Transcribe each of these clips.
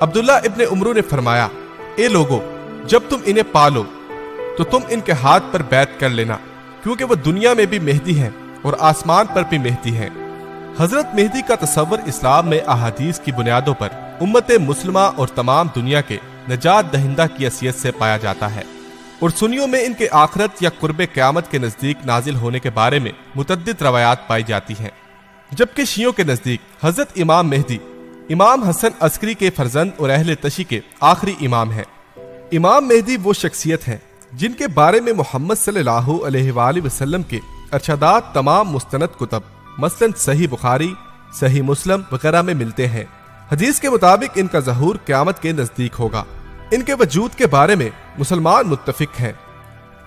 عبداللہ ابن عمرو نے فرمایا، اے لوگو، جب تم انہیں پالو تو تم ان کے ہاتھ پر بیعت کر لینا، کیونکہ وہ دنیا میں بھی مہدی ہیں اور آسمان پر بھی مہدی ہیں۔ حضرت مہدی کا تصور اسلام میں احادیث کی بنیادوں پر امت مسلمہ اور تمام دنیا کے نجات دہندہ کی حیثیت سے پایا جاتا ہے، اور سنیوں میں ان کے آخرت یا قرب قیامت کے نزدیک نازل ہونے کے بارے میں متعدد روایات پائی جاتی ہیں، جبکہ شیعوں کے نزدیک حضرت امام مہدی امام حسن عسکری کے فرزند اور اہل تشیع کے آخری امام ہیں۔ امام مہدی وہ شخصیت ہیں جن کے بارے میں محمد صلی اللہ علیہ وآلہ وسلم کے ارشادات تمام مستند کتب مثلاً صحیح بخاری، صحیح مسلم وغیرہ میں ملتے ہیں۔ حدیث کے مطابق ان کا ظہور قیامت کے نزدیک ہوگا۔ ان کے وجود کے بارے میں مسلمان متفق ہیں،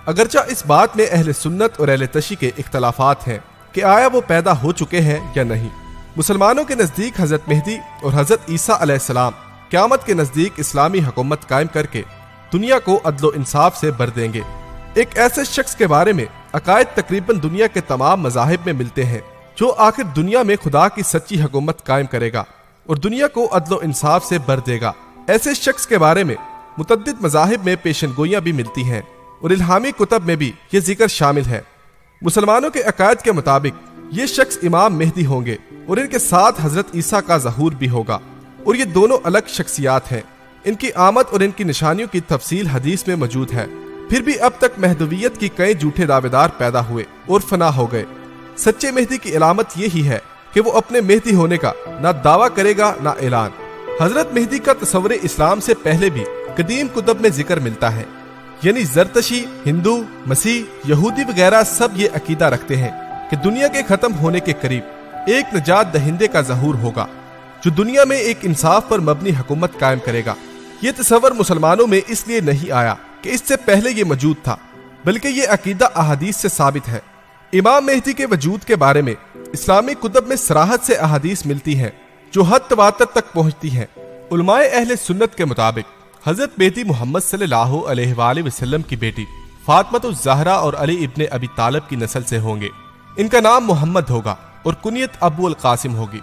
اگرچہ اس بات میں اہل سنت اور اہل تشیع کے اختلافات ہیں کہ آیا وہ پیدا ہو چکے ہیں یا نہیں۔ مسلمانوں کے نزدیک حضرت مہدی اور حضرت عیسیٰ علیہ السلام قیامت کے نزدیک اسلامی حکومت قائم کر کے دنیا کو عدل و انصاف سے بھر دیں گے۔ ایک ایسے شخص کے بارے میں عقائد تقریباً دنیا کے تمام مذاہب میں ملتے ہیں جو آخر دنیا میں خدا کی سچی حکومت قائم کرے گا اور دنیا کو عدل و انصاف سے بھر دے گا۔ ایسے شخص کے بارے میں متعدد مذاہب میں پیشن گوئیاں بھی ملتی ہیں اور الہامی کتب میں بھی یہ ذکر شامل ہے۔ مسلمانوں کے عقائد کے مطابق یہ شخص امام مہدی ہوں گے اور ان کے ساتھ حضرت عیسیٰ کا ظہور بھی ہوگا، اور یہ دونوں الگ شخصیات ہیں۔ ان کی آمد اور ان کی نشانیوں کی تفصیل حدیث میں موجود ہے، پھر بھی اب تک مہدویت کی کئی جھوٹے دعوے دار پیدا ہوئے اور فنا ہو گئے۔ سچے مہدی کی علامت یہی ہے کہ وہ اپنے مہدی ہونے کا نہ دعویٰ کرے گا نہ اعلان۔ حضرت مہدی کا تصور اسلام سے پہلے بھی قدیم کتب میں ذکر ملتا ہے، یعنی زرتشی، ہندو، مسیح، یہودی وغیرہ سب یہ عقیدہ رکھتے ہیں کہ دنیا کے ختم ہونے کے قریب ایک نجات دہندے کا ظہور ہوگا جو دنیا میں ایک انصاف پر مبنی حکومت قائم کرے گا۔ یہ تصور مسلمانوں میں اس لیے نہیں آیا کہ اس سے پہلے یہ موجود تھا، بلکہ یہ عقیدہ احادیث سے ثابت ہے۔ امام مہدی کے وجود کے بارے میں اسلامی کتب میں صراحت سے احادیث ملتی ہیں جو حد تواتر تک پہنچتی ہیں۔ علماء اہل سنت کے مطابق حضرت مہدی محمد صلی اللہ علیہ وآلہ وسلم کی بیٹی فاطمہ الزہرا اور علی ابن ابی طالب کی نسل سے ہوں گے۔ ان کا نام محمد ہوگا اور کنیت ابو القاسم ہوگی۔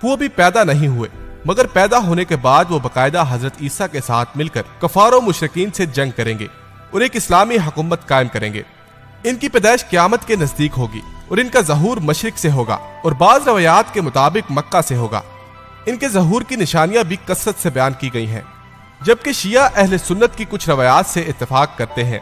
وہ بھی پیدا نہیں ہوئے، مگر پیدا ہونے کے بعد وہ باقاعدہ حضرت عیسیٰ کے ساتھ مل کر کفار و مشرکین سے جنگ کریں گے اور ایک اسلامی حکومت قائم کریں گے۔ ان کی پیدائش قیامت کے نزدیک ہوگی اور ان کا ظہور مشرق سے ہوگا اور بعض روایات کے مطابق مکہ سے ہوگا۔ ان کے ظہور کی نشانیاں بھی کثرت سے بیان کی گئی ہیں، جبکہ شیعہ اہل سنت کی کچھ روایات سے اتفاق کرتے ہیں،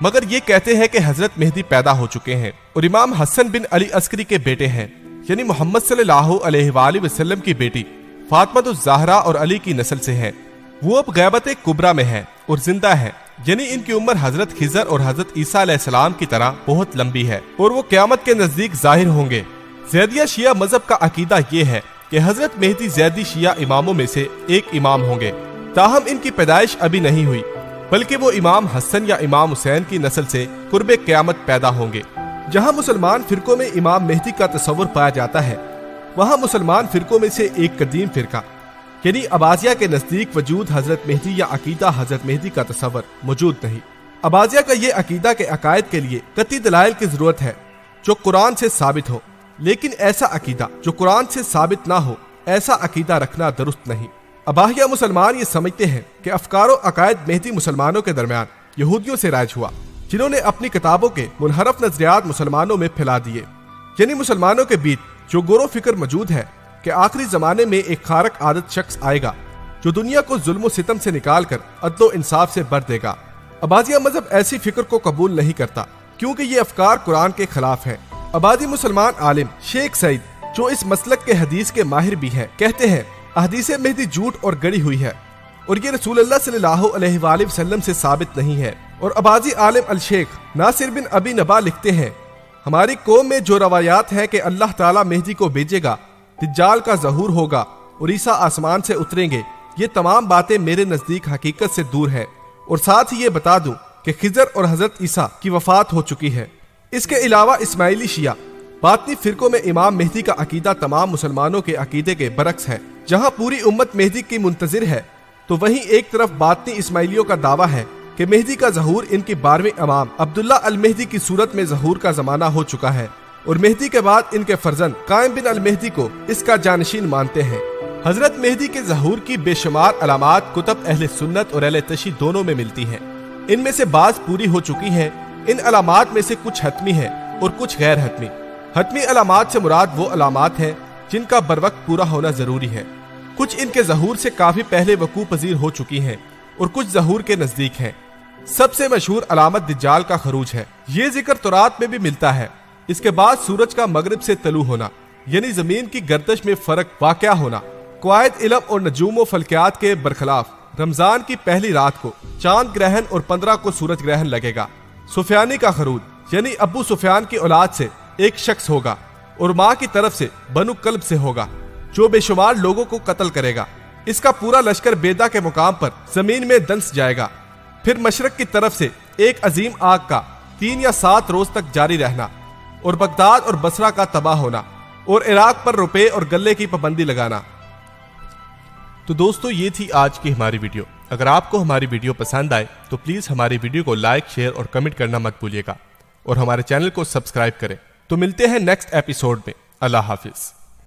مگر یہ کہتے ہیں کہ حضرت مہدی پیدا ہو چکے ہیں اور امام حسن بن علی عسکری کے بیٹے ہیں، یعنی محمد صلی اللہ علیہ وآلہ وسلم کی بیٹی فاطمہ الزہرا اور علی کی نسل سے ہے۔ وہ اب غیبت کبریٰ میں ہیں اور زندہ ہیں، یعنی ان کی عمر حضرت خضر اور حضرت عیسیٰ علیہ السلام کی طرح بہت لمبی ہے اور وہ قیامت کے نزدیک ظاہر ہوں گے۔ زیدیہ شیعہ مذہب کا عقیدہ یہ ہے کہ حضرت مہدی زیدی شیعہ اماموں میں سے ایک امام ہوں گے، تاہم ان کی پیدائش ابھی نہیں ہوئی، بلکہ وہ امام حسن یا امام حسین کی نسل سے قرب قیامت پیدا ہوں گے۔ جہاں مسلمان فرقوں میں امام مہدی کا تصور پایا جاتا ہے، وہاں مسلمان فرقوں میں سے ایک قدیم فرقہ یعنی عباسیہ کے نزدیک وجود حضرت مہدی یا عقیدہ حضرت مہدی کا تصور موجود نہیں۔ عباسیہ کا یہ عقیدہ کے عقائد کے لیے قطعی دلائل کی ضرورت ہے جو قرآن سے ثابت ہو، لیکن ایسا عقیدہ جو قرآن سے ثابت نہ ہو، ایسا عقیدہ رکھنا درست نہیں۔ عباسیہ مسلمان یہ سمجھتے ہیں کہ افکار و عقائد مہدی مسلمانوں کے درمیان یہودیوں سے رائج ہوا، جنہوں نے اپنی کتابوں کے منحرف نظریات مسلمانوں میں پھیلا دیے۔ یعنی مسلمانوں کے بیچ جو غور و فکر موجود ہے کہ آخری زمانے میں ایک خارق عادت شخص آئے گا جو دنیا کو ظلم و ستم سے نکال کر عدل و انصاف سے بھر دے گا۔ عباسیہ مذہب ایسی فکر کو قبول نہیں کرتا کیونکہ یہ افکار قرآن کے خلاف ہے۔ عباسی مسلمان عالم شیخ سعید جو اس مسلک کے حدیث کے ماہر بھی ہیں کہتے ہیں احادیث مہدی جھوٹ اور گڑی ہوئی ہے اور یہ رسول اللہ صلی اللہ علیہ وآلہ وسلم سے ثابت نہیں ہے۔ اور عباسی عالم الشیخ ناصر بن ابی نبا لکھتے ہیں ہماری قوم میں جو روایات ہیں کہ اللہ تعالیٰ مہدی کو بھیجے گا، دجال کا ظہور ہوگا اور عیسیٰ آسمان سے اتریں گے، یہ تمام باتیں میرے نزدیک حقیقت سے دور ہیں۔ اور ساتھ ہی یہ بتا دوں کہ خضر اور حضرت عیسیٰ کی وفات ہو چکی ہے۔ اس کے علاوہ اسماعیلی شیعہ باطنی فرقوں میں امام مہدی کا عقیدہ تمام مسلمانوں کے عقیدے کے برعکس ہے۔ جہاں پوری امت مہدی کی منتظر ہے تو وہیں ایک طرف باطنی اسماعیلیوں کا دعویٰ ہے کہ مہدی کا ظہور ان کی 12ویں امام عبداللہ المہدی کی صورت میں ظہور کا زمانہ ہو چکا ہے اور مہدی کے بعد ان کے فرزند قائم بن المہدی کو اس کا جانشین مانتے ہیں۔ حضرت مہدی کے ظہور کی بے شمار علامات کتب اہل سنت اور اہل تشیع دونوں میں ملتی ہیں۔ ان میں سے بعض پوری ہو چکی ہیں۔ ان علامات میں سے کچھ حتمی ہیں اور کچھ غیر حتمی۔ حتمی علامات سے مراد وہ علامات ہیں جن کا بروقت پورا ہونا ضروری ہے۔ کچھ ان کے ظہور سے کافی پہلے وقوع پذیر ہو چکی ہیں اور کچھ ظہور کے نزدیک ہیں۔ سب سے مشہور علامت دجال کا خروج ہے۔ یہ ذکر تورات میں بھی ملتا ہے۔ اس کے بعد سورج کا مغرب سے طلوع ہونا، یعنی زمین کی گردش میں فرق واقع ہونا۔ قواعد علم اور نجوم و فلکیات کے برخلاف رمضان کی پہلی رات کو چاند گرہن اور 15 کو سورج گرہن لگے گا۔ سفیانی کا خروج، یعنی ابو سفیان کی اولاد سے ایک شخص ہوگا اور ماں کی طرف سے بنو کلب سے ہوگا جو بے شمار لوگوں کو قتل کرے گا۔ اس کا پورا لشکر بیدا کے مقام پر زمین میں دنس جائے گا۔ پھر مشرق کی طرف سے ایک عظیم آگ کا 3 یا 7 روز تک جاری رہنا اور بغداد اور بصرہ کا تباہ ہونا اور عراق پر روپے اور گلے کی پابندی لگانا۔ تو دوستو، یہ تھی آج کی ہماری ویڈیو۔ اگر آپ کو ہماری ویڈیو پسند آئے تو پلیز ہماری ویڈیو کو لائک، شیئر اور کمنٹ کرنا مت بھولیے گا اور ہمارے چینل کو سبسکرائب کریں۔ تو ملتے ہیں نیکسٹ ایپیسوڈ میں۔ اللہ حافظ۔